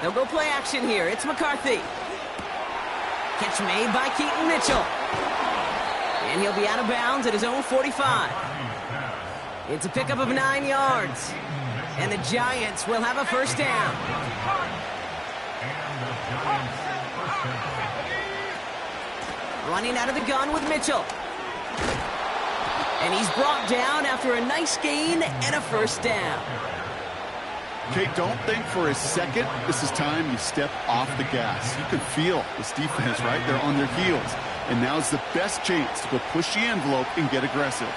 They'll go play action here. It's McCarthy. Catch made by Keaton Mitchell. And he'll be out of bounds at his own 45. It's a pickup of 9 yards. And the Giants will have a first down. Running out of the gun with Mitchell. And he's brought down after a nice gain and a first down. Okay, don't think for a second this is time you step off the gas. You can feel this defense right there on their heels. And now's the best chance to go push the envelope and get aggressive.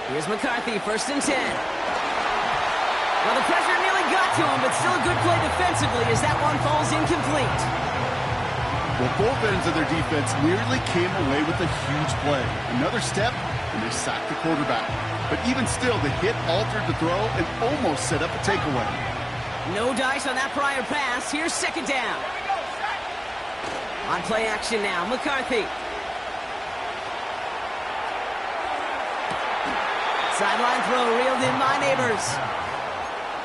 Here's McCarthy, 1st and 10. Well, the pressure nearly got to him, but still a good play defensively as that one falls incomplete. Well, both ends of their defense nearly came away with a huge play. Another step, and they sacked the quarterback. But even still, the hit altered the throw and almost set up a takeaway. No dice on that prior pass. Here's 2nd down. On play action now, McCarthy. Sideline throw reeled in by Neighbors.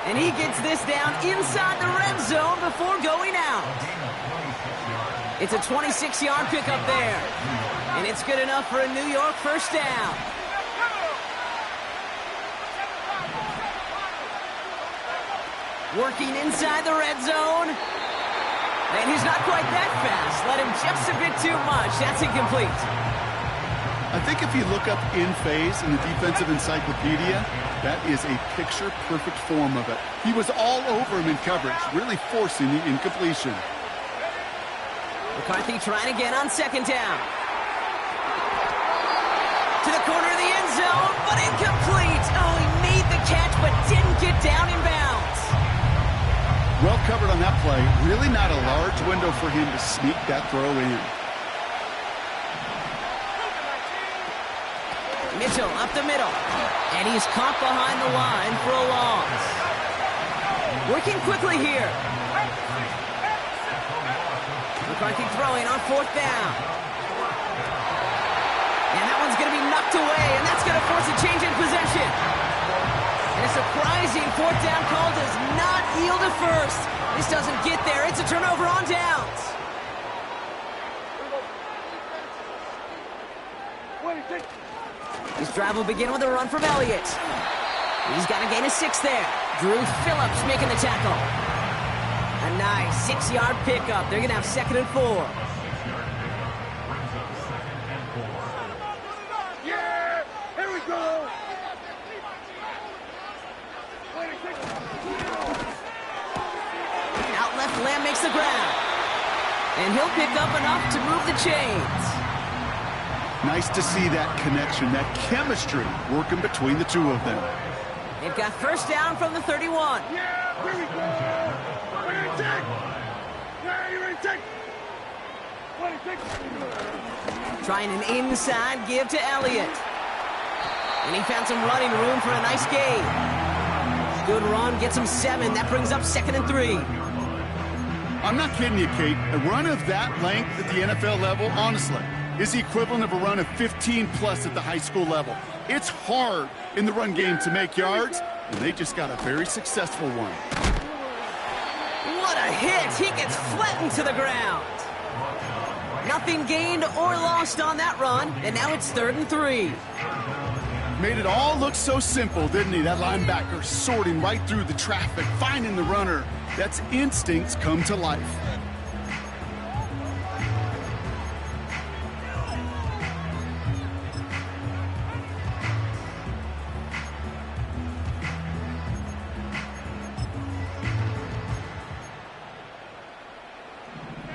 And he gets this down inside the red zone before going out. It's a 26-yard pickup there. And it's good enough for a New York first down. Working inside the red zone. And he's not quite that fast. Let him just a bit too much. That's incomplete. I think if you look up in phase in the defensive encyclopedia, that is a picture-perfect form of it. He was all over him in coverage, really forcing the incompletion. McCarthy trying again on 2nd down. To the corner of the end zone, but incomplete. Oh, he made the catch, but didn't get down in bounds. Well covered on that play. Really not a large window for him to sneak that throw in. Mitchell up the middle. And he's caught behind the line for a loss. Working quickly here. McCarthy throwing on 4th down. And that one's going to be knocked away, and that's going to force a change in possession. And a surprising 4th down call does not yield a first. This doesn't get there. It's a turnover on downs. This drive will begin with a run from Elliott. He's got to gain a 6 there. Drew Phillips making the tackle. A nice 6-yard pickup. They're going to have 2nd and 4. Yeah! Here we go! Out left, Lamb makes the ground. And he'll pick up enough to move the chains. Nice to see that connection, that chemistry working between the two of them. They've got first down from the 31. Yeah, here we go! We're in take! Yeah, you're in take! 26! Trying an inside give to Elliott. And he found some running room for a nice gain. Good run, gets him 7. That brings up 2nd and 3. I'm not kidding you, Kate. A run of that length at the NFL level, honestly, is the equivalent of a run of 15-plus at the high school level. It's hard in the run game to make yards, and they just got a very successful one. What a hit! He gets flattened to the ground. Nothing gained or lost on that run, and now it's 3rd and 3. Made it all look so simple, didn't he? That linebacker sorting right through the traffic, finding the runner. That's instincts come to life.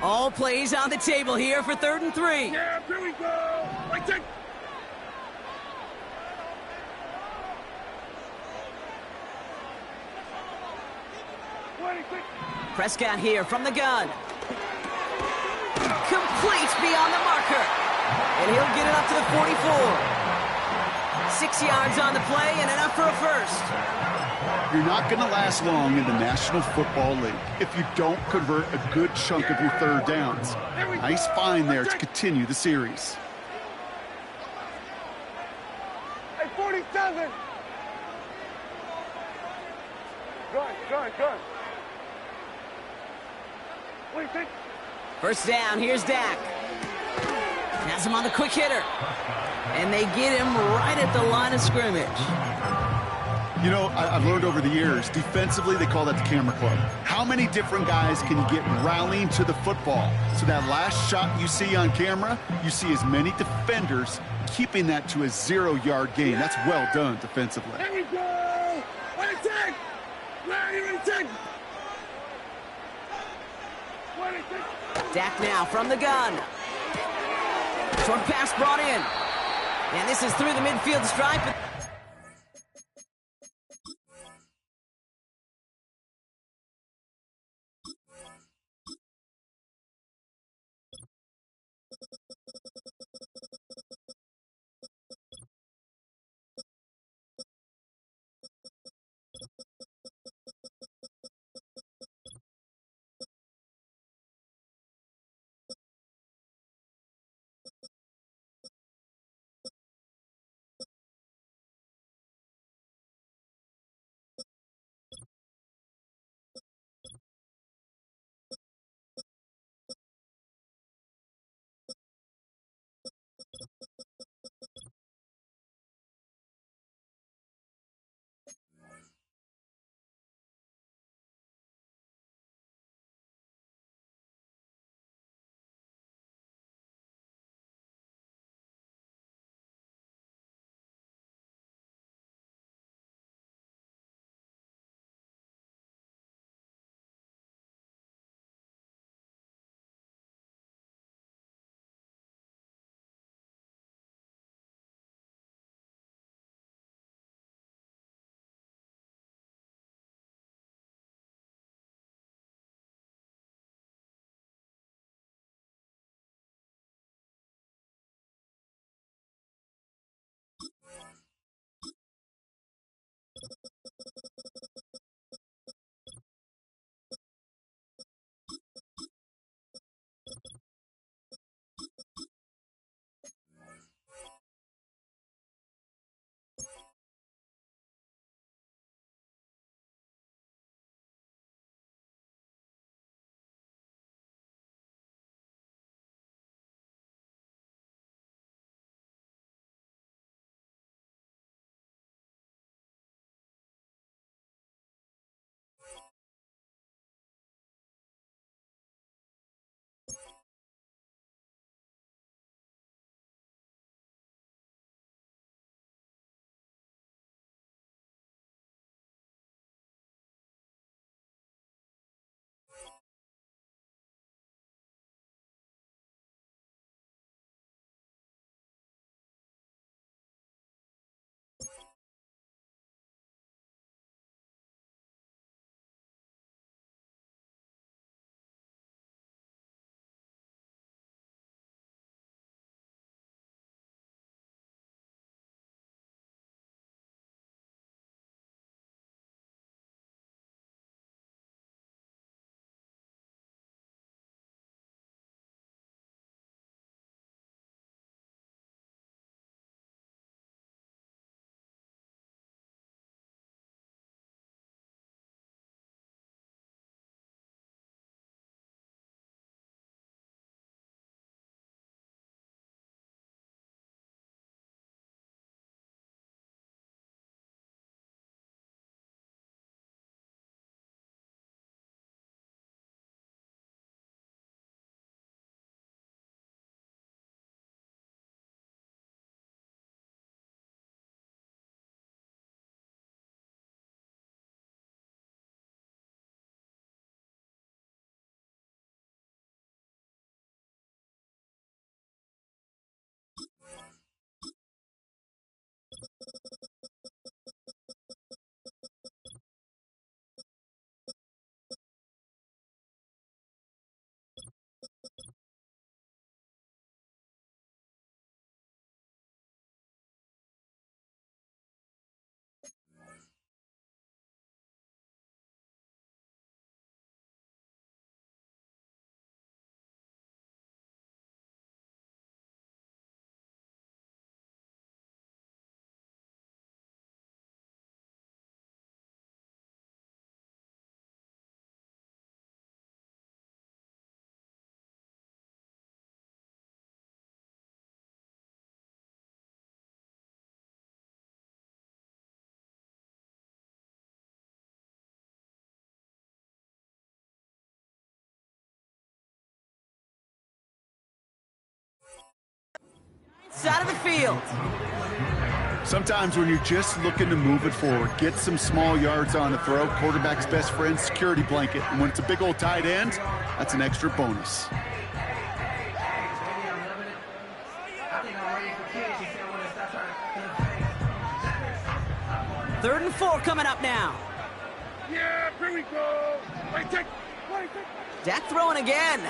All plays on the table here for 3rd and 3. Yeah, here we go! Right take! Prescott here from the gun. Complete beyond the marker. And he'll get it up to the 44. 6 yards on the play and enough for a first. You're not going to last long in the National Football League if you don't convert a good chunk of your 3rd downs. Nice find there to continue the series. Hey, 47! Good. What do you think? First down, here's Dak. Has him on the quick hitter. And they get him right at the line of scrimmage. You know, I've learned over the years, defensively, they call that the camera club. How many different guys can you get rallying to the football? So that last shot you see on camera, you see as many defenders keeping that to a 0-yard gain. That's well done defensively. Here we go! Ready, take! Ready, take! Ready, take! Dak now from the gun. Short pass brought in. And this is through the midfield stripe. side of the field. Sometimes when you're just looking to move it forward, get some small yards on the throw, quarterback's best friend, security blanket. And when it's a big old tight end, that's an extra bonus. Third and 4 coming up now. Yeah, here we go. Wait, take. Dak throwing again.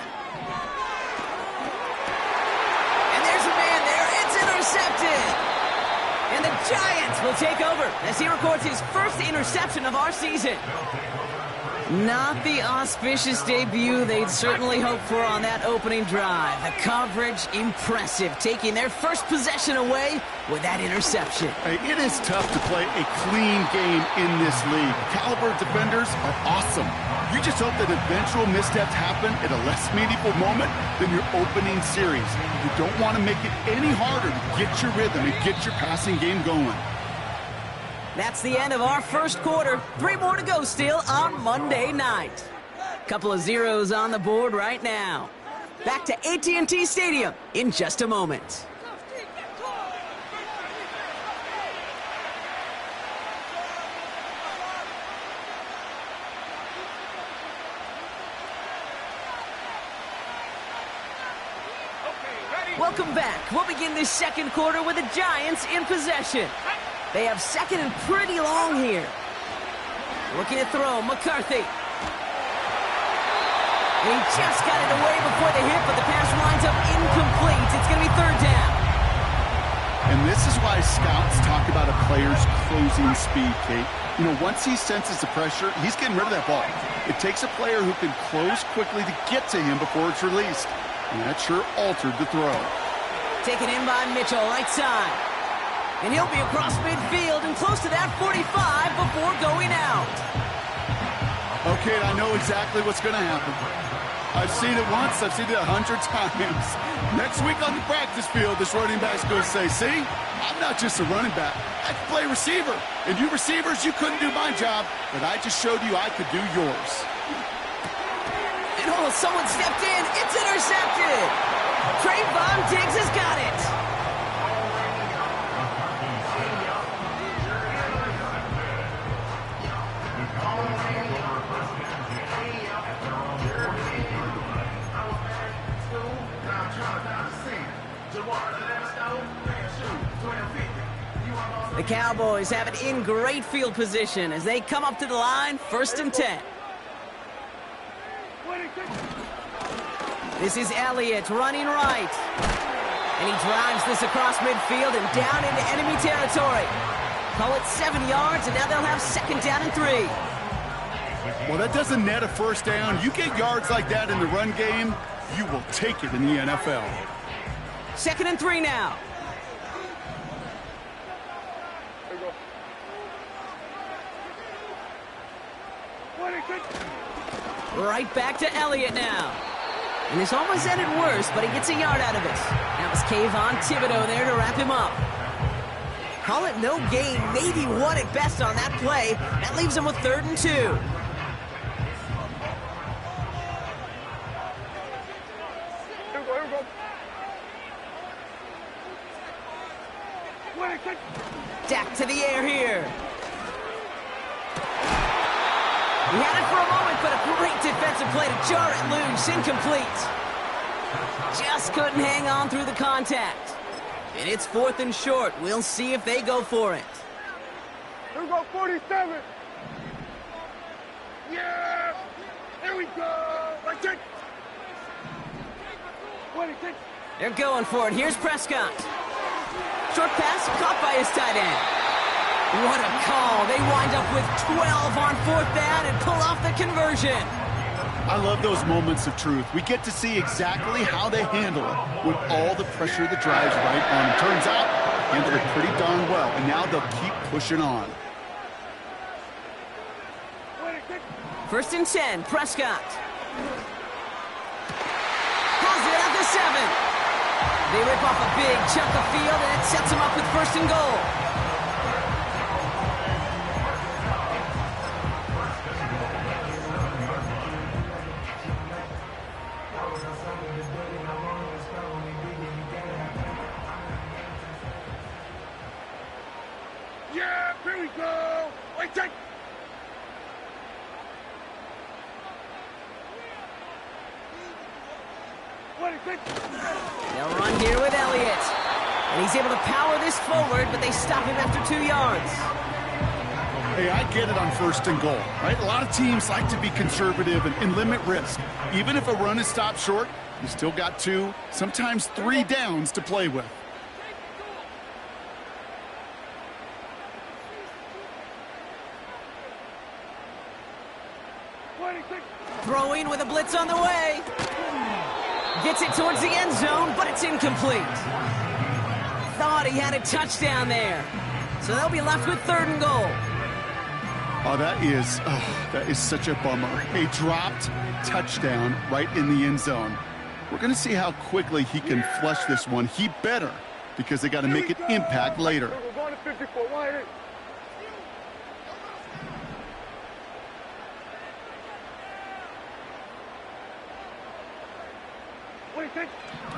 And there's a man there. It's intercepted. And the Giants will take over as he records his first interception of our season. Not the auspicious debut they'd certainly hoped for on that opening drive. The coverage, impressive, taking their first possession away with that interception. Hey, it is tough to play a clean game in this league. Caliber defenders are awesome. You just hope that eventual missteps happen at a less meaningful moment than your opening series. You don't want to make it any harder to get your rhythm and get your passing game going. That's the end of our first quarter. 3 more to go still on Monday night. Couple of zeros on the board right now. Back to AT&T Stadium in just a moment. Welcome back. We'll begin this second quarter with the Giants in possession. They have second and pretty long here. Looking to throw, McCarthy. And he just got it away before the hit, but the pass winds up incomplete. It's going to be third down. And this is why scouts talk about a player's closing speed, Kate. You know, once he senses the pressure, he's getting rid of that ball. It takes a player who can close quickly to get to him before it's released. And that sure altered the throw. Taken in by Mitchell, right side. And he'll be across midfield and close to that 45 before going out. Okay, I know exactly what's going to happen. I've seen it once, I've seen it 100 times. Next week on the practice field, this running back's going to say, see, I'm not just a running back. I can play receiver. And you receivers, you couldn't do my job, but I just showed you I could do yours. And oh, someone stepped in. It's intercepted. Trayvon Diggs has got it. The Cowboys have it in great field position as they come up to the line, 1st and 10. This is Elliott running right. And he drives this across midfield and down into enemy territory. Call it 7 yards, and now they'll have 2nd down and 3. Well, that doesn't net a first down. You get yards like that in the run game, you will take it in the NFL. 2nd and 3 now. Right back to Elliott now. And this almost ended worse, but he gets a yard out of it. That was Kayvon Thibodeau there to wrap him up. Call it no gain, maybe 1 at best on that play. That leaves him with 3rd and 2. Dak to the air here. He had it for a moment, but a great defensive play to jar it loose. Incomplete. Just couldn't hang on through the contact. And it's 4th and short. We'll see if they go for it. Here we go, 47. Yeah! Here we go! Right there. 26. They're going for it. Here's Prescott. Short pass caught by his tight end. What a call. They wind up with 12 on 4th down and pull off the conversion. I love those moments of truth. We get to see exactly how they handle it when all the pressure that drives right on them. Turns out, handled it pretty darn well, and now they'll keep pushing on. 1st and 10, Prescott. Pulls it at the 7. They rip off a big chunk of field, and it sets them up with 1st and goal. Ready, go! Wait, take! They'll run here with Elliott. And he's able to power this forward, but they stop him after 2 yards. Hey, I get it on 1st and goal, right? A lot of teams like to be conservative and limit risk. Even if a run is stopped short, you still got 2, sometimes 3 downs to play with. Throwing with a blitz on the way. Gets it towards the end zone, but it's incomplete. Thought he had a touchdown there. So they'll be left with 3rd and goal. Oh, that is such a bummer. A dropped touchdown right in the end zone. We're going to see how quickly he can flush this one. He better, because they got to make an impact later. We're going to 54. Wide in.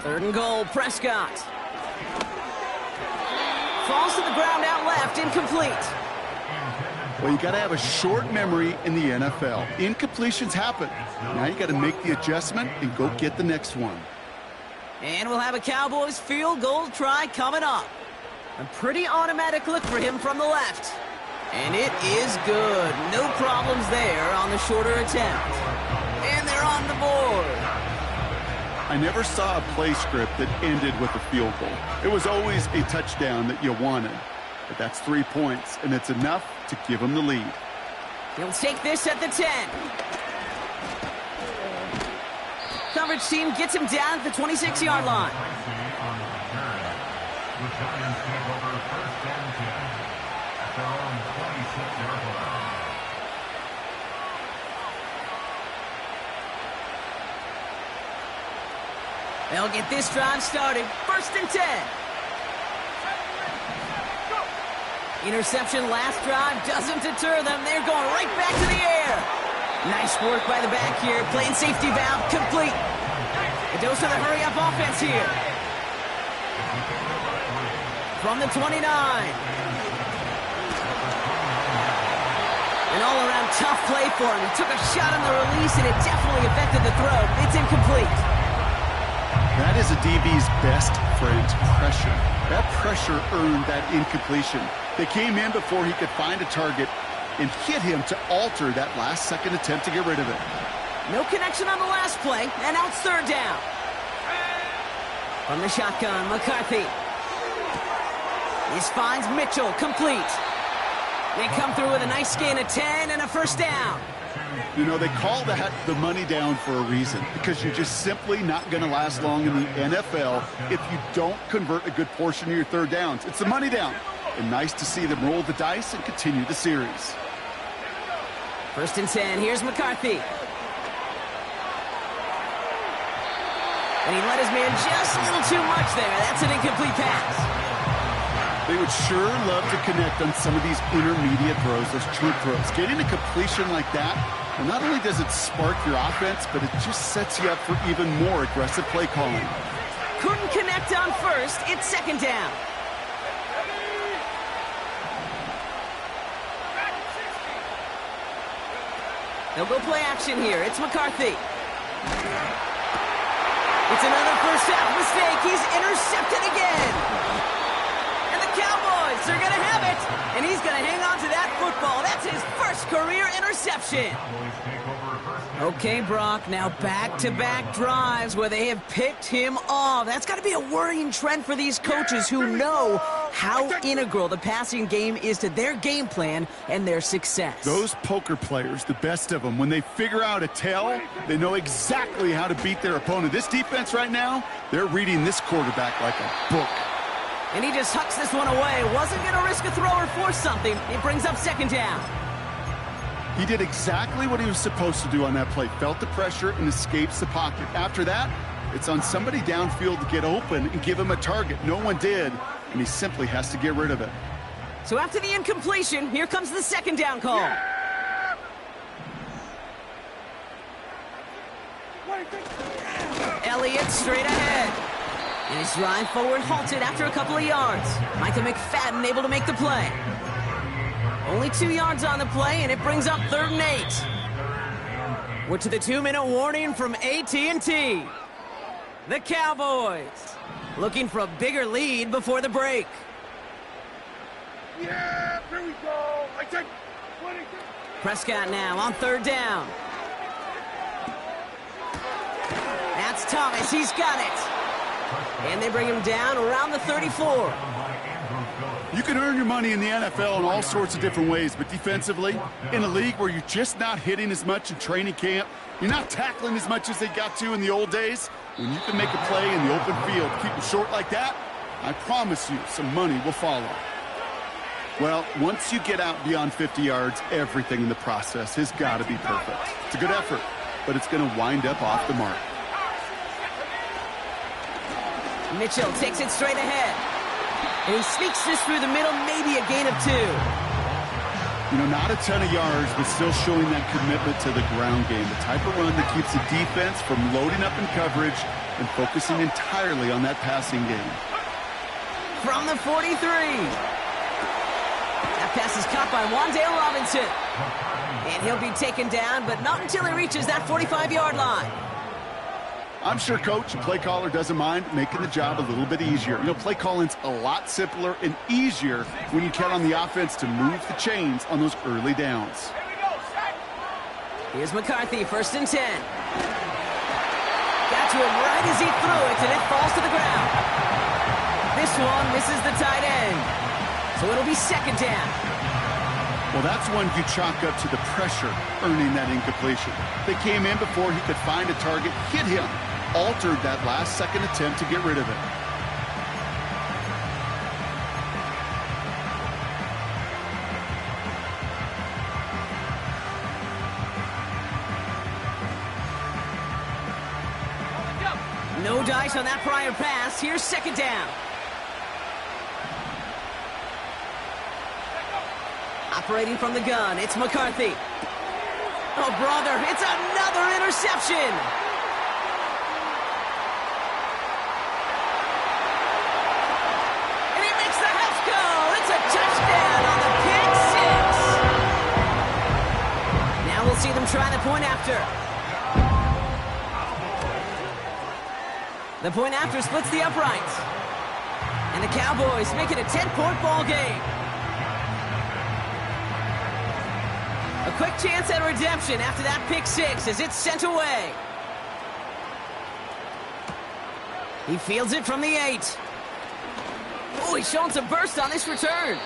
3rd and goal, Prescott. Falls to the ground out left, incomplete. Well, you got to have a short memory in the NFL. Incompletions happen. Now you got to make the adjustment and go get the next one. And we'll have a Cowboys field goal try coming up. A pretty automatic look for him from the left. And it is good. No problems there on the shorter attempt. And they're on the board. I never saw a play script that ended with a field goal. It was always a touchdown that you wanted. But that's 3 points, and it's enough to give them the lead. He'll take this at the 10. Coverage team gets him down at the 26-yard line. They'll get this drive started. 1st and 10. Interception last drive doesn't deter them. They're going right back to the air. Nice work by the back here. Playing safety valve complete. A dose of the hurry-up offense here. From the 29. An all-around tough play for him. He took a shot on the release, and it definitely affected the throw. It's incomplete. That is a DB's best friend, pressure. That pressure earned that incompletion. They came in before he could find a target and hit him to alter that last-second attempt to get rid of it. No connection on the last play, and now it's 3rd down. From the shotgun, McCarthy. This finds Mitchell, complete. They come through with a nice gain of 10 and a 1st down. You know, they call that the money down for a reason, because you're just simply not going to last long in the NFL if you don't convert a good portion of your 3rd downs. It's the money down. And nice to see them roll the dice and continue the series. 1st and 10, here's McCarthy. And he let his man just a little too much there. That's an incomplete pass. They would sure love to connect on some of these intermediate throws, those true throws. Getting a completion like that, well, not only does it spark your offense, but it just sets you up for even more aggressive play calling. Couldn't connect on 1st. It's 2nd down. They'll go play action here. It's McCarthy. It's another first half mistake. He's intercepted again. And the Cowboys are going to have it. And he's going to hang on to that football. That's his first career interception. Okay, Brock, now back-to-back drives where they have picked him off. That's got to be a worrying trend for these coaches who know how integral the passing game is to their game plan and their success. Those poker players, the best of them, when they figure out a tell, they know exactly how to beat their opponent. This defense right now, they're reading this quarterback like a book. And he just hucks this one away. Wasn't going to risk a throw or force something. It brings up 2nd down. He did exactly what he was supposed to do on that play. Felt the pressure and escapes the pocket. After that, it's on somebody downfield to get open and give him a target. No one did, and he simply has to get rid of it. So after the incompletion, here comes the 2nd down call. Elliott straight ahead. And his drive forward halted after a couple of yards. Micah McFadden able to make the play. Only 2 yards on the play, and it brings up 3rd and 8. We're to the 2-minute warning from AT&T. The Cowboys looking for a bigger lead before the break. Yeah, here we go. I take 20. Prescott now on 3rd down. That's Thomas. He's got it. And they bring him down around the 34. You can earn your money in the NFL in all sorts of different ways, but defensively, in a league where you're just not hitting as much in training camp, you're not tackling as much as they got to in the old days, when you can make a play in the open field, keep them short like that, I promise you some money will follow. Well, once you get out beyond 50 yards, everything in the process has got to be perfect. It's a good effort, but it's going to wind up off the mark. Mitchell takes it straight ahead. And he sneaks this through the middle, maybe a gain of 2. You know, not a ton of yards, but still showing that commitment to the ground game. The type of run that keeps the defense from loading up in coverage and focusing entirely on that passing game. From the 43. That pass is caught by Wan'Dale Robinson. And he'll be taken down, but not until he reaches that 45-yard line. I'm sure coach and play caller doesn't mind making the job a little bit easier. You know, play calling's a lot simpler and easier when you count on the offense to move the chains on those early downs. Here's McCarthy, 1st and 10. Got to him right as he threw it, and it falls to the ground. This one misses the tight end, so it'll be 2nd down. Well, that's one you chalk up to the pressure earning that incompletion. They came in before he could find a target, hit him, altered that last-second attempt to get rid of it. No dice on that prior pass. Here's 2nd down. Operating from the gun, it's McCarthy. Oh, brother, it's another interception. And he makes the house go. It's a touchdown on the pick 6. Now we'll see them try the point after. The point after splits the uprights. And the Cowboys make it a 10-point ball game. A quick chance at redemption after that pick 6 as it's sent away. He fields it from the 8. Oh, he's showing some burst on this return.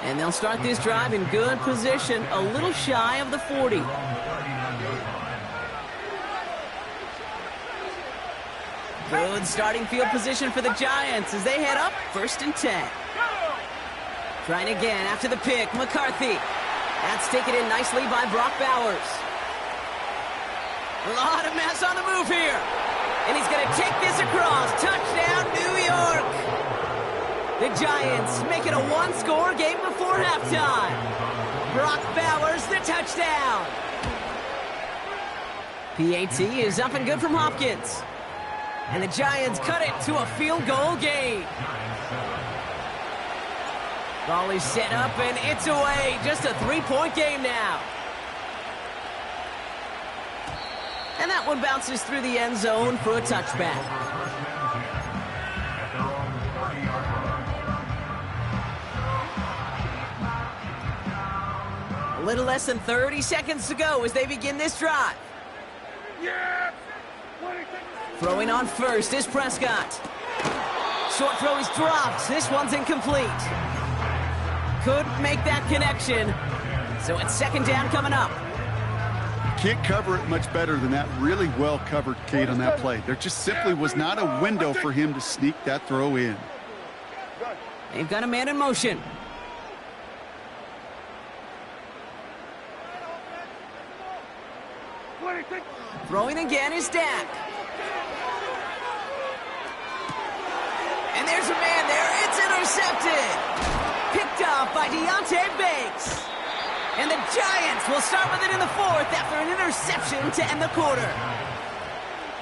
And they'll start this drive in good position, a little shy of the 40. Good starting field position for the Giants as they head up 1st and 10. Trying again after the pick, McCarthy. That's taken in nicely by Brock Bowers. A lot of mess on the move here. And he's going to take this across. Touchdown, New York. The Giants make it a 1-score game before halftime. Brock Bowers, the touchdown. PAT is up and good from Hopkins. And the Giants cut it to a field goal game. Ball is set up, and it's away. Just a 3-point game now. And that one bounces through the end zone for a touchback. A little less than 30 seconds to go as they begin this drive. Yeah. Throwing on first is Prescott. Short throw is dropped. This one's incomplete. Couldn't make that connection. So it's 2nd down coming up. Can't cover it much better than that. Really well covered, Kate, on that play. There just simply was not a window for him to sneak that throw in. They've got a man in motion. Throwing again is Dak. And there's a man there. It's intercepted. Picked up by Deontay Banks. And the Giants will start with it in the 4th after an interception to end the quarter.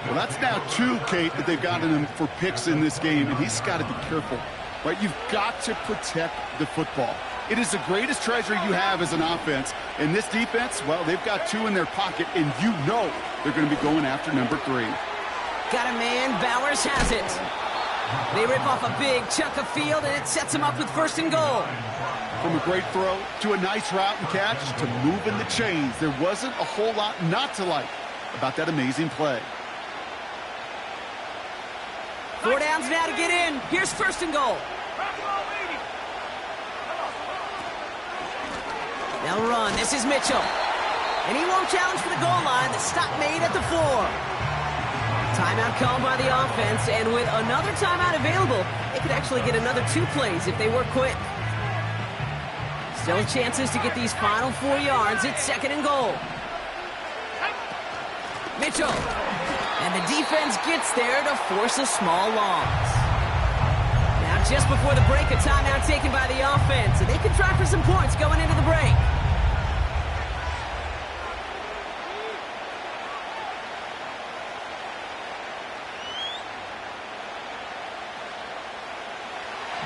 Well, that's now 2, Kate, that they've gotten him for picks in this game, and he's got to be careful. Right? You've got to protect the football. It is the greatest treasure you have as an offense. And this defense, well, they've got 2 in their pocket, and you know they're going to be going after number 3. Got a man. Bowers has it. They rip off a big chunk of field, and it sets them up with 1st and goal. From a great throw to a nice route and catch to moving the chains, there wasn't a whole lot not to like about that amazing play. 4 downs now to get in. Here's 1st and goal. They'll run. This is Mitchell. And he won't challenge for the goal line. The stop made at the 4. Timeout called by the offense, and with another timeout available, they could actually get another 2 plays if they work quick. Still chances to get these final 4 yards. It's 2nd and goal. Mitchell. And the defense gets there to force a small loss. Now, just before the break, a timeout taken by the offense, and they can try for some points going into the break.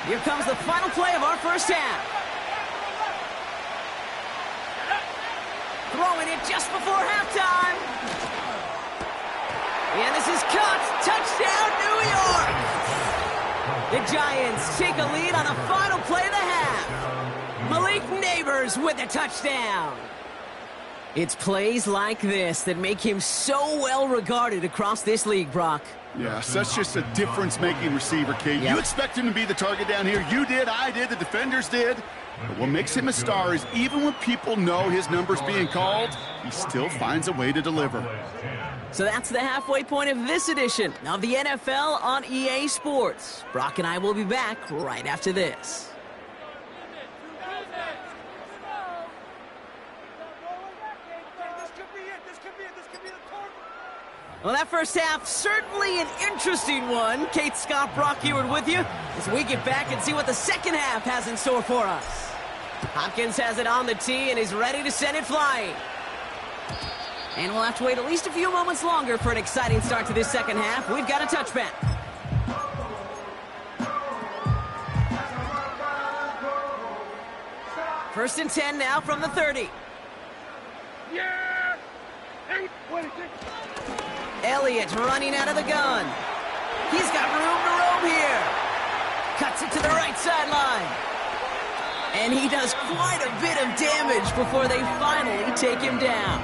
Here comes the final play of our first half. Throwing it just before halftime. And this is caught. Touchdown, New York. The Giants take a lead on the final play of the half. Malik Neighbors with a touchdown. It's plays like this that make him so well regarded across this league, Brock. Yeah, such just a difference-making receiver, Kate. Yep. You expect him to be the target down here. You did, I did, the defenders did. But what makes him a star is even when people know his number's being called, he still finds a way to deliver. So that's the halfway point of this edition of the NFL on EA Sports. Brock and I will be back right after this. Well, that first half, certainly an interesting one. Kate, Scott, Brock Eward with you as we get back and see what the second half has in store for us. Hopkins has it on the tee and is ready to send it flying. And we'll have to wait at least a few moments longer for an exciting start to this second half. We've got a touchback. First and 10 now from the 30. Yeah! Hey, what is it? Elliott running out of the gun. He's got room to roam here. Cuts it to the right sideline. And he does quite a bit of damage before they finally take him down.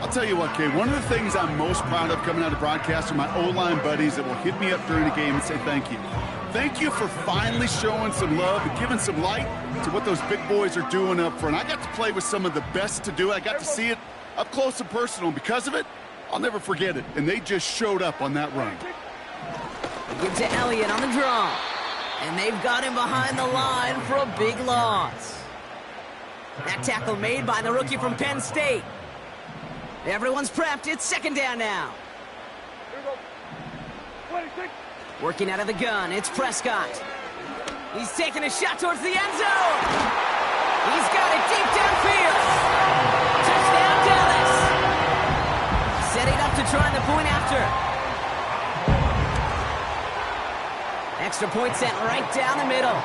I'll tell you what, Kate, one of the things I'm most proud of coming out of broadcast are my O-line buddies that will hit me up during the game and say thank you. Thank you for finally showing some love and giving some light to what those big boys are doing up front. I got to play with some of the best to do it. I got to see it up close and personal. Because of it, I'll never forget it. And they just showed up on that run. Give to Elliott on the draw. And they've got him behind the line for a big loss. That tackle made by the rookie from Penn State. Everyone's prepped. It's second down now. Working out of the gun, it's Prescott. He's taking a shot towards the end zone. He's got it deep downfield. Touchdown, Dallas. Setting up to try the point after. Extra point sent right down the middle.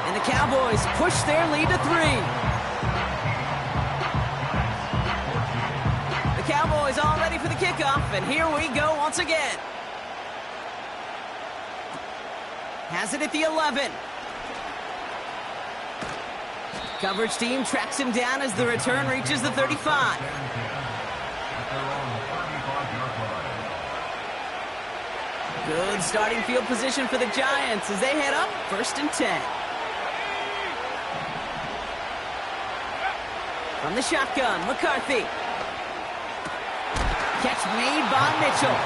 And the Cowboys push their lead to 3. The Cowboys all ready for the kickoff, and here we go once again. Has it at the 11. Coverage team tracks him down as the return reaches the 35. Good starting field position for the Giants as they head up first and 10. From the shotgun, McCarthy. Catch made by Mitchell.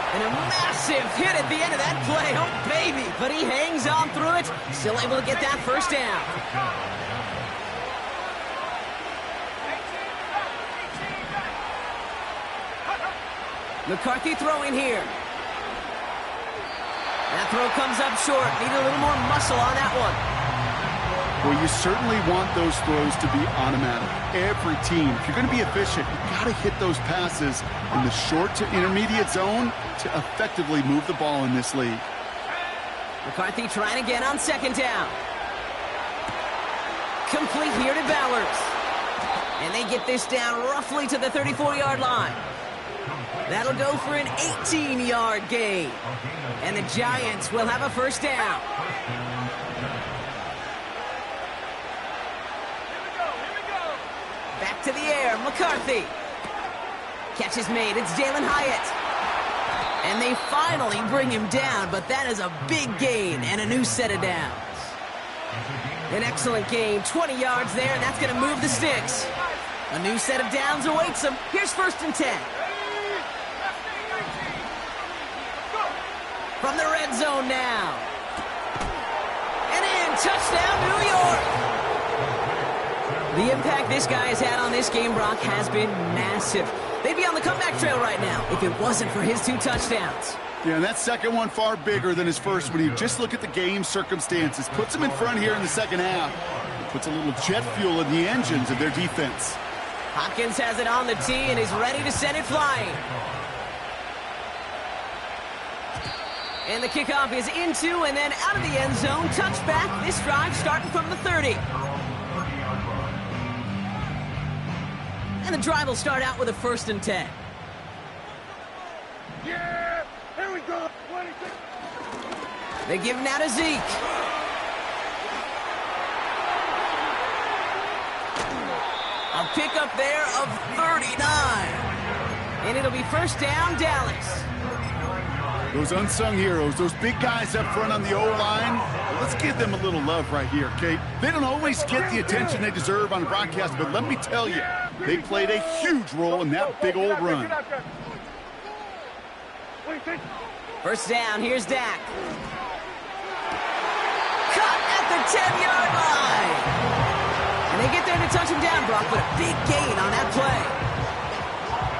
And a massive hit at the end of that play. Oh, baby. But he hangs on through it. Still able to get that first down. McCarthy throwing here. That throw comes up short. Need a little more muscle on that one. Well, you certainly want those throws to be automatic. Every team, if you're going to be efficient, you've got to hit those passes in the short to intermediate zone to effectively move the ball in this league. McCarthy trying again on second down. Complete here to Bowers. And they get this down roughly to the 34-yard line. That'll go for an 18-yard gain. And the Giants will have a first down. Back to the air, McCarthy. Catch is made, it's Jalen Hyatt. And they finally bring him down, but that is a big gain and a new set of downs. An excellent gain, 20 yards there, and that's going to move the sticks. A new set of downs awaits them. Here's 1st and 10. From the red zone now. And in, touchdown, New York. The impact this guy has had on this game, Brock, has been massive. They'd be on the comeback trail right now if it wasn't for his 2 touchdowns. Yeah, and that second one far bigger than his first when you just look at the game circumstances. Puts him in front here in the second half. Puts a little jet fuel in the engines of their defense. Hopkins has it on the tee and is ready to send it flying. And the kickoff is into and then out of the end zone. Touchback. This drive starting from the 30. And the drive will start out with a 1st and 10. Yeah! Here we go! 26. They give him now to Zeke. A pickup there of 39. And it'll be first down, Dallas. Those unsung heroes, those big guys up front on the O-line, well, let's give them a little love right here, Kate. They don't always get the attention they deserve on the broadcast, but let me tell you, they played a huge role in that big old run. First down, here's Dak. Cut at the 10-yard line. And they get there to touch him down, Brock, but a big gain on that play.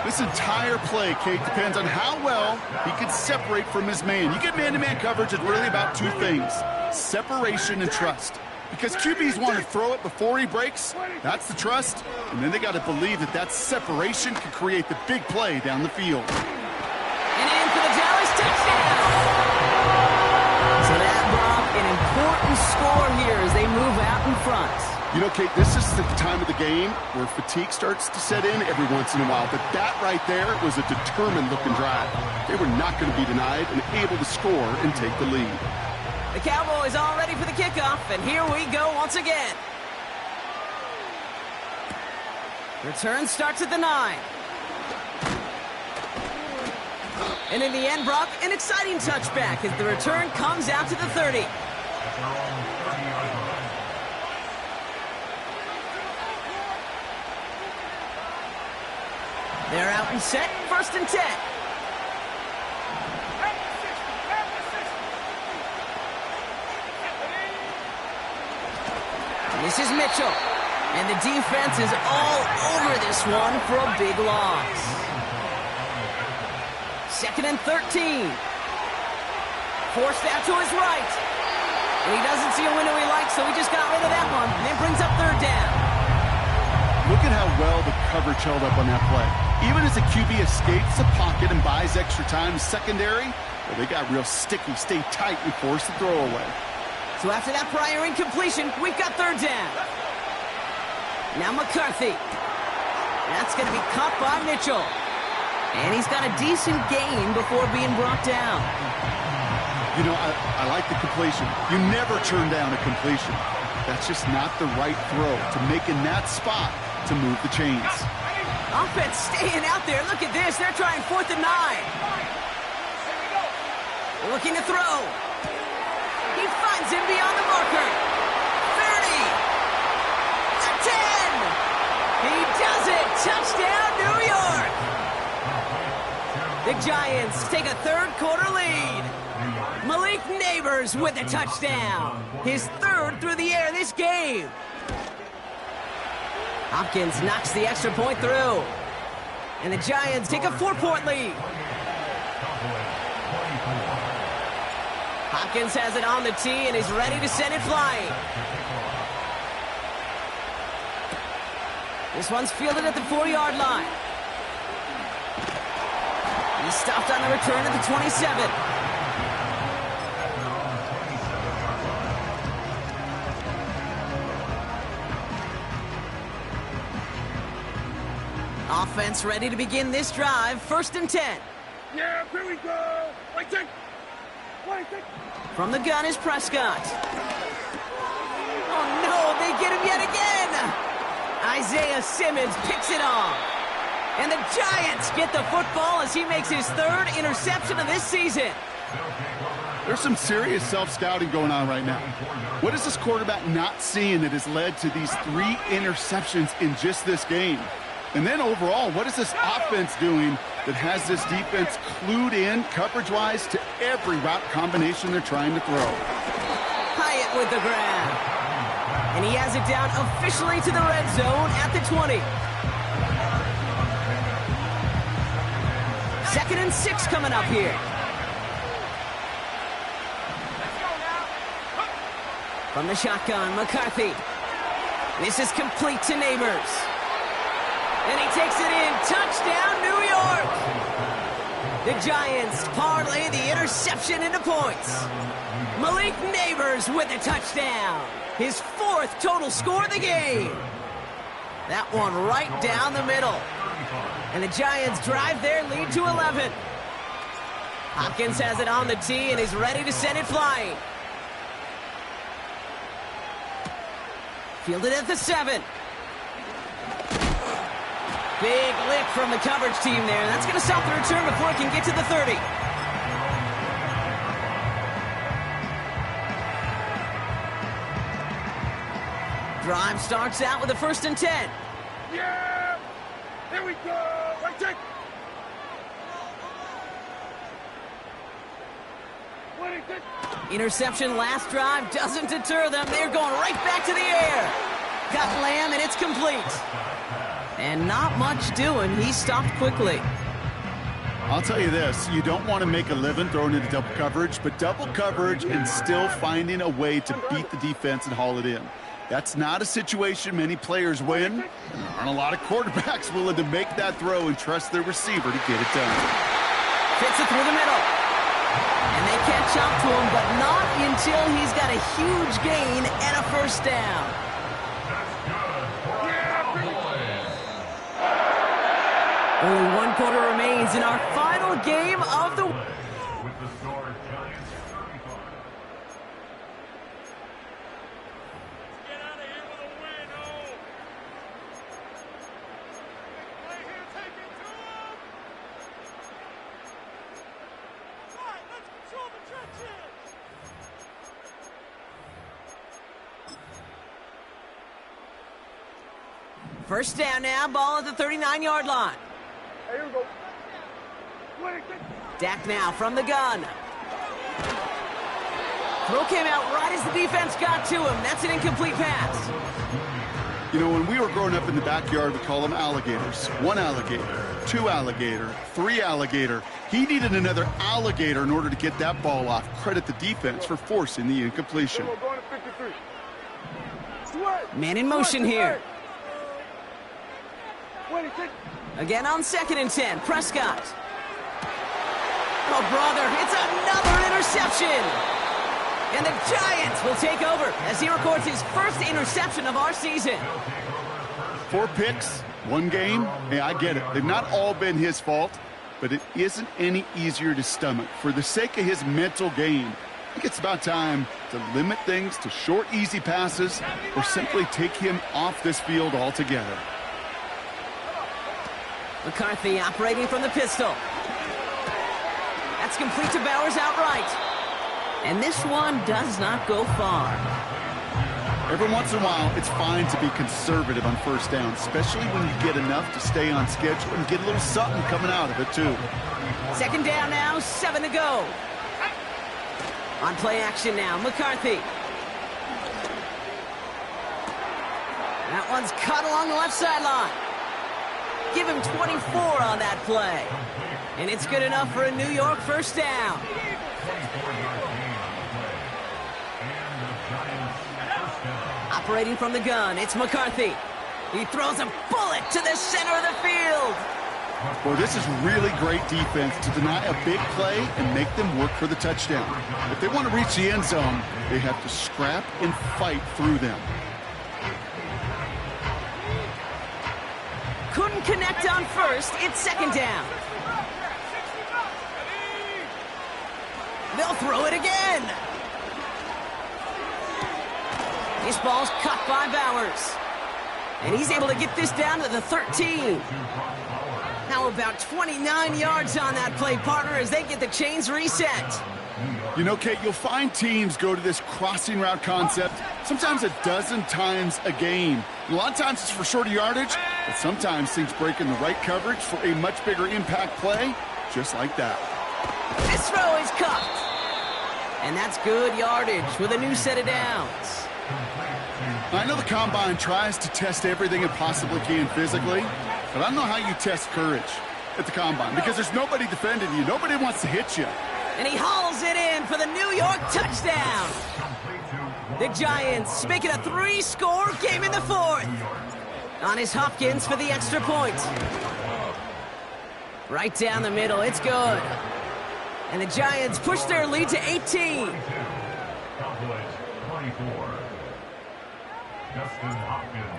This entire play, Kate, depends on how well he can separate from his man. You get man-to-man coverage, it's really about 2 things, separation and trust. Because QBs want to throw it before he breaks, that's the trust, and then they got to believe that that separation can create the big play down the field. And in for the Dallas touchdown! So that, Brock, an important score here as they move out in front. You know, Kate, this is the time of the game where fatigue starts to set in every once in a while. But that right there was a determined-looking drive. They were not going to be denied and able to score and take the lead. The Cowboys all ready for the kickoff, and here we go once again. Return starts at the 9. And in the end, Brock, an exciting touchback as the return comes out to the 30. They're out and set, 1st and 10. This is Mitchell. And the defense is all over this one for a big loss. 2nd and 13. Forced out to his right. And he doesn't see a window he likes, so he just got rid of that one. And then brings up 3rd down. Look at how well the coverage held up on that play. Even as the QB escapes the pocket and buys extra time secondary, well, they got real sticky, stay tight, and force the throw away. So after that prior incompletion, we've got 3rd down. Now McCarthy. That's going to be caught by Mitchell. And he's got a decent gain before being brought down. You know, I like the completion. You never turn down a completion. That's just not the right throw to make in that spot to move the chains. Offense staying out there. Look at this. They're trying 4th and 9. Looking to throw. He finds him beyond the marker. 30. A 10. He does it. Touchdown, New York. The Giants take a 3rd quarter lead. Malik Neighbors with a touchdown. His 3rd through the air this game. Hopkins knocks the extra point through. And the Giants take a 4-point lead. Hopkins has it on the tee and is ready to send it flying. This one's fielded at the 4-yard line. He's stopped on the return at the 27. Offense ready to begin this drive. 1st and 10. Yeah, here we go. Wait, take. From the gun is Prescott. Oh, no, they get him yet again. Isaiah Simmons picks it off. And the Giants get the football as he makes his 3rd interception of this season. There's some serious self-scouting going on right now. What is this quarterback not seeing that has led to these 3 interceptions in just this game? And then overall, what is this offense doing that has this defense clued in coverage-wise to every route combination they're trying to throw? Hyatt with the grab. And he has it down officially to the red zone at the 20. 2nd and 6 coming up here. From the shotgun, McCarthy. This is complete to Neighbors. And he takes it in. Touchdown, New York! The Giants parlay the interception into points. Malik Neighbors with a touchdown. His 4th total score of the game. That one right down the middle. And the Giants drive their lead to 11. Hopkins has it on the tee and is ready to send it flying. Fielded at the 7. Big lick from the coverage team there. That's going to stop the return before it can get to the 30. Drive starts out with a 1st and 10. Yeah! Here we go! Wait, take. Interception last drive doesn't deter them. They're going right back to the air. Got Lamb, and it's complete. And not much doing. He stopped quickly. I'll tell you this, you don't want to make a living throwing into double coverage, but double coverage and still finding a way to beat the defense and haul it in. That's not a situation many players win. And there aren't a lot of quarterbacks willing to make that throw and trust their receiver to get it done. Fits it through the middle. And they catch up to him, but not until he's got a huge gain and a 1st down. Only 1 quarter remains in our final game of the... First down now, ball at the 39-yard line. Here we go. Dak now from the gun. Throw came out right as the defense got to him. That's an incomplete pass. You know, when we were growing up in the backyard, we call them alligators. 1 alligator, 2 alligator, 3 alligator. He needed another alligator in order to get that ball off. Credit the defense for forcing the incompletion. Man in motion here. Again on 2nd and 10, Prescott. Oh, brother, it's another interception. And the Giants will take over as he records his 1st interception of our season. 4 picks, 1 game. Hey, I get it. They've not all been his fault, but it isn't any easier to stomach. For the sake of his mental game, I think it's about time to limit things to short, easy passes or simply take him off this field altogether. McCarthy operating from the pistol. That's complete to Bowers outright. And this one does not go far. Every once in a while, it's fine to be conservative on 1st down, especially when you get enough to stay on schedule and get a little something coming out of it, too. 2nd down now, 7 to go. On play action now, McCarthy. That one's cut along the left sideline. Give him 24 on that play. And it's good enough for a New York 1st down. Operating from the gun, it's McCarthy. He throws a bullet to the center of the field. Well, this is really great defense to deny a big play and make them work for the touchdown. If they want to reach the end zone, they have to scrap and fight through them. Couldn't connect on first. It's second down. They'll throw it again. This ball's cut by Bowers. And he's able to get this down to the 13. How about 29 yards on that play, partner, as they get the chains reset? You know, Kate, you'll find teams go to this crossing route concept sometimes a dozen times a game. A lot of times it's for shorter yardage, but sometimes things break in the right coverage for a much bigger impact play, just like that. This throw is caught. And that's good yardage with a new set of downs. I know the Combine tries to test everything it possibly can physically, but I don't know how you test courage at the Combine because there's nobody defending you. Nobody wants to hit you. And he hauls it in for the New York touchdown. The Giants make it a 3-score game in the fourth. On his Hopkins for the extra point. Right down the middle, it's good. And the Giants push their lead to 18.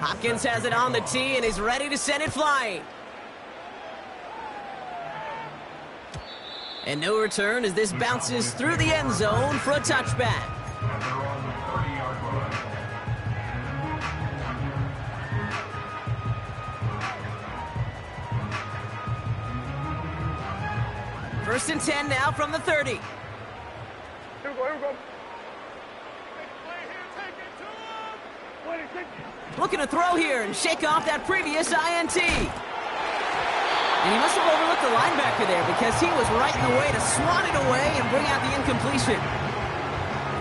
Hopkins has it on the tee and is ready to send it flying. And no return as this bounces through the end zone for a touchback. First and 10 now from the 30. Here we go, here we go. Looking to throw here and shake off that previous INT. And he must have overlooked the linebacker there because he was right in the way to swat it away and bring out the incompletion.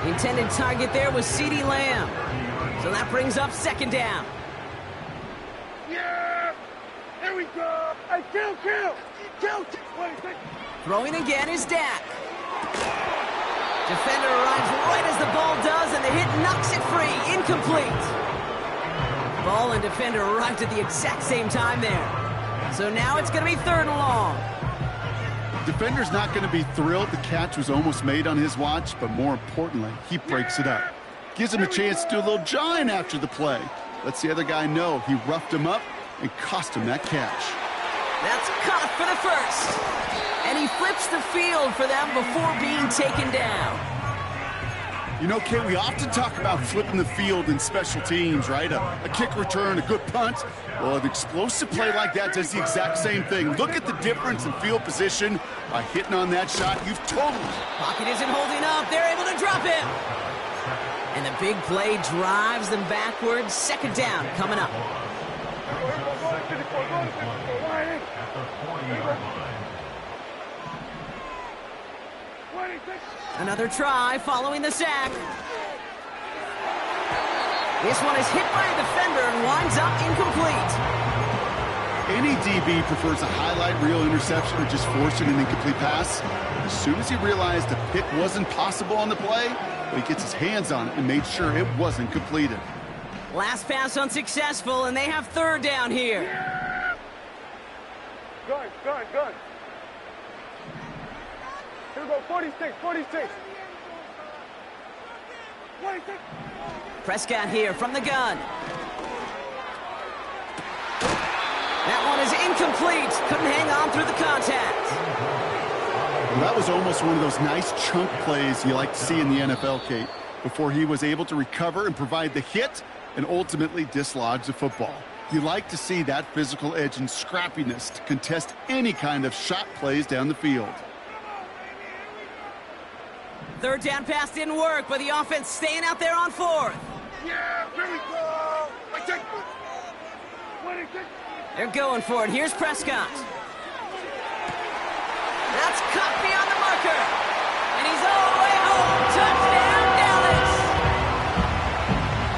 The intended target there was CeeDee Lamb. So that brings up second down. Yeah! Here we go! Hey, kill! Throwing again is Dak. Defender arrives right as the ball does, and the hit knocks it free. Incomplete. Ball and defender arrived at the exact same time there. So now it's going to be third and long. Defender's not going to be thrilled the catch was almost made on his watch, but more importantly, he breaks it up. Gives him a chance to do a little jawing after the play. Lets the other guy know he roughed him up and cost him that catch. That's caught for the first. And he flips the field for them before being taken down. You know, Kate, we often talk about flipping the field in special teams, right? A kick return, a good punt. Well, an explosive play like that does the exact same thing. Look at the difference in field position by hitting on that shot. You've totally... Pocket isn't holding up. They're able to drop him. And the big play drives them backwards. Second down coming up. Another try following the sack. This one is hit by a defender and winds up incomplete. Any DB prefers a highlight reel interception or just forcing an incomplete pass. As soon as he realized a pick wasn't possible on the play, he gets his hands on it and made sure it wasn't completed. Last pass unsuccessful, and they have third down here. Gun. Here we go, 46. Prescott here from the gun. That one is incomplete. Couldn't hang on through the contact. Well, that was almost one of those nice chunk plays you like to see in the NFL, Kate, before he was able to recover and provide the hit and ultimately dislodge the football. You like to see that physical edge and scrappiness to contest any kind of shot plays down the field. Third down pass didn't work, but the offense staying out there on fourth. Yeah, here we go! They're going for it. Here's Prescott. That's caught beyond the marker. And he's all the way home. Touchdown, Dallas!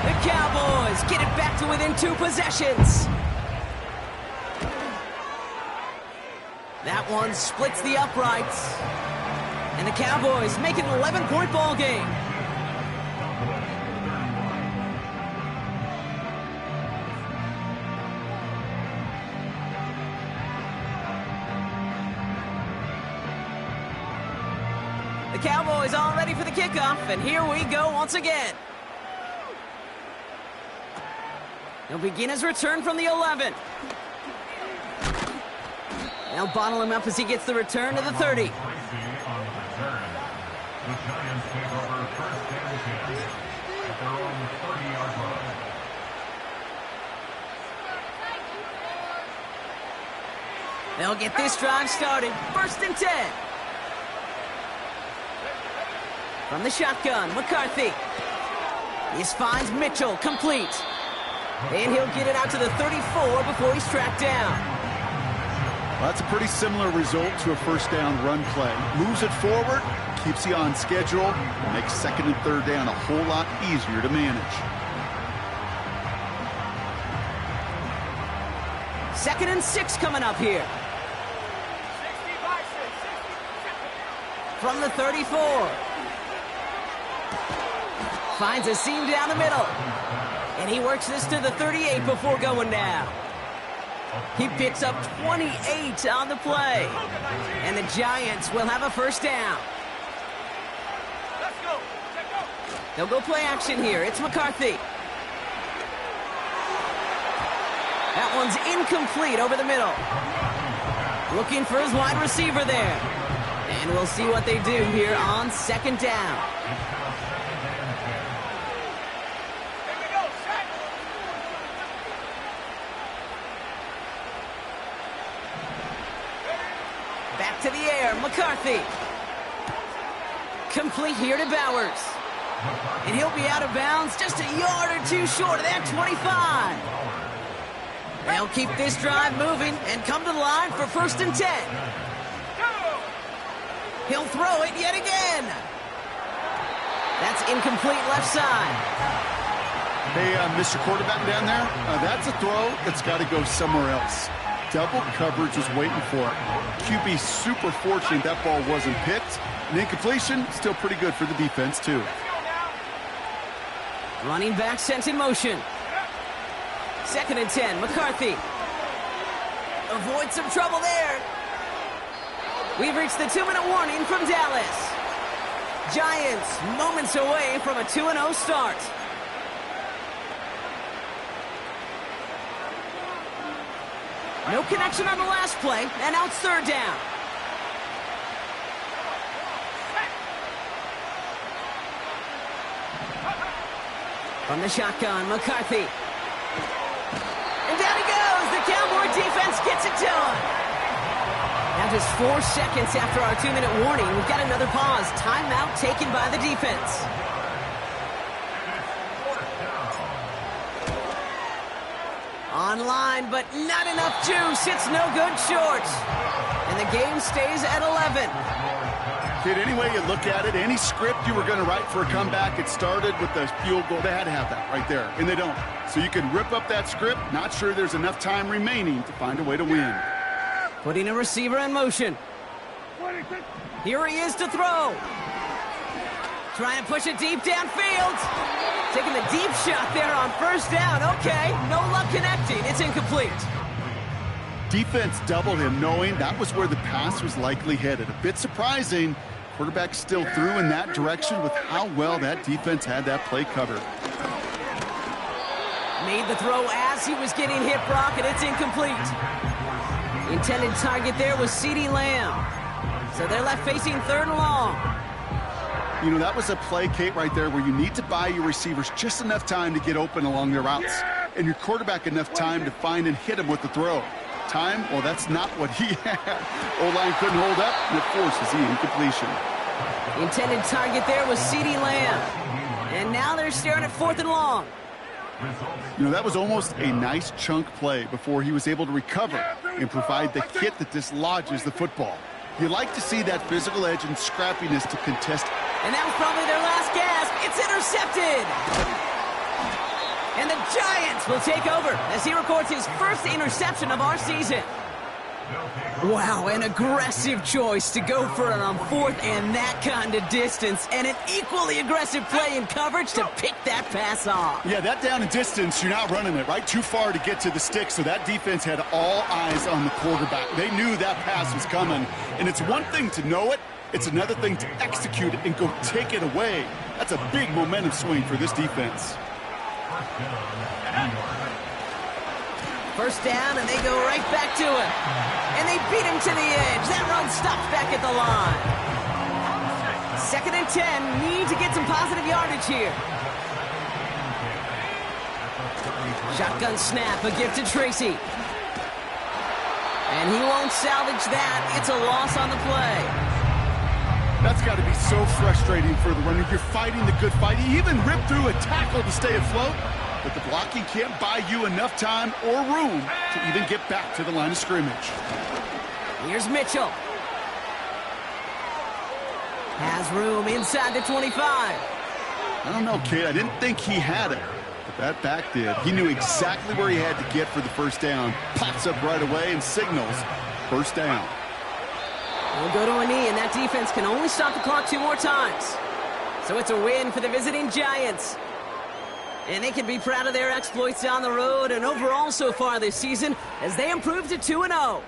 The Cowboys get it back to within 2 possessions. That one splits the uprights. And the Cowboys make it an 11-point ball game. The Cowboys all ready for the kickoff, and here we go once again. He'll begin his return from the 11. They'll bottle him up as he gets the return to the 30. The Giants take over first and 10 at their own 30-yard line. They'll get this drive started. First and 10. From the shotgun, McCarthy. This finds Mitchell, complete. And he'll get it out to the 34 before he's tracked down. Well, that's a pretty similar result to a first down run play. Moves it forward, keeps you on schedule, makes second and third down a whole lot easier to manage. Second and 6 coming up here. From the 34. Finds a seam down the middle. And he works this to the 38 before going down. He picks up 28 on the play. And the Giants will have a first down. They'll go play action here. It's McCarthy. That one's incomplete over the middle. Looking for his wide receiver there. And we'll see what they do here on second down. Back to the air, McCarthy. Complete here to Bowers. And he'll be out of bounds just a yard or two short of that 25. They'll keep this drive moving and come to the line for first and 10. He'll throw it yet again. That's incomplete left side. Hey, Mr. Quarterback down there, that's a throw that's got to go somewhere else. Double coverage was waiting for it. QB super fortunate that ball wasn't picked. And incompletion, still pretty good for the defense, too. Running back sent in motion. Second and 10, McCarthy. Avoid some trouble there. We've reached the 2-minute warning from Dallas. Giants moments away from a 2-0 start. No connection on the last play, and now it's third down. From the shotgun, McCarthy. And down he goes. The Cowboy defense gets it done. Now just 4 seconds after our 2-minute warning, we've got another pause. Timeout taken by the defense. Online, but not enough juice. It's no good short. And the game stays at 11. Kid, any way you look at it, any script you were going to write for a comeback, it started with the field goal. They had to have that right there, and they don't. So you can rip up that script. Not sure there's enough time remaining to find a way to win. Putting a receiver in motion. Here he is to throw. Trying to push it deep downfield. Taking the deep shot there on first down. Okay, no luck connecting. It's incomplete. Defense doubled him, knowing that was where the pass was likely headed. A bit surprising. Quarterback still threw in that direction with how well that defense had that play covered. Made the throw as he was getting hit, Brock, and it's incomplete. The intended target there was CeeDee Lamb. So they're left facing third and long. You know, that was a play, Kate, right there where you need to buy your receivers just enough time to get open along their routes. And your quarterback enough time to find and hit him with the throw. Time, well, that's not what he had. O-line couldn't hold up, and it forces the incompletion. The intended target there was CeeDee Lamb. And now they're staring at fourth and long. You know, that was almost a nice chunk play before he was able to recover and provide the hit that dislodges the football. You like to see that physical edge and scrappiness to contest. And that was probably their last gasp. It's intercepted. And the Giants will take over as he records his first interception of our season. Wow, an aggressive choice to go for it on fourth and that kind of distance. And an equally aggressive play in coverage to pick that pass off. Yeah, that down and distance, you're not running it, right? Too far to get to the stick, so that defense had all eyes on the quarterback. They knew that pass was coming. And it's one thing to know it. It's another thing to execute it and go take it away. That's a big momentum swing for this defense. First down, and they go right back to him. And they beat him to the edge. That run stops back at the line. 2nd and 10. Need to get some positive yardage here. Shotgun snap, a gift to Tracy. And he won't salvage that. It's a loss on the play. That's got to be so frustrating for the runner. You're fighting the good fight. He even ripped through a tackle to stay afloat, but the blocking can't buy you enough time or room to even get back to the line of scrimmage. Here's Mitchell. Has room inside the 25. I don't know, kid. I didn't think he had it, but that back did. He knew exactly where he had to get for the first down. Pops up right away and signals first down. We'll go to a knee, and that defense can only stop the clock 2 more times. So it's a win for the visiting Giants. And they can be proud of their exploits down the road and overall so far this season as they improve to 2-0.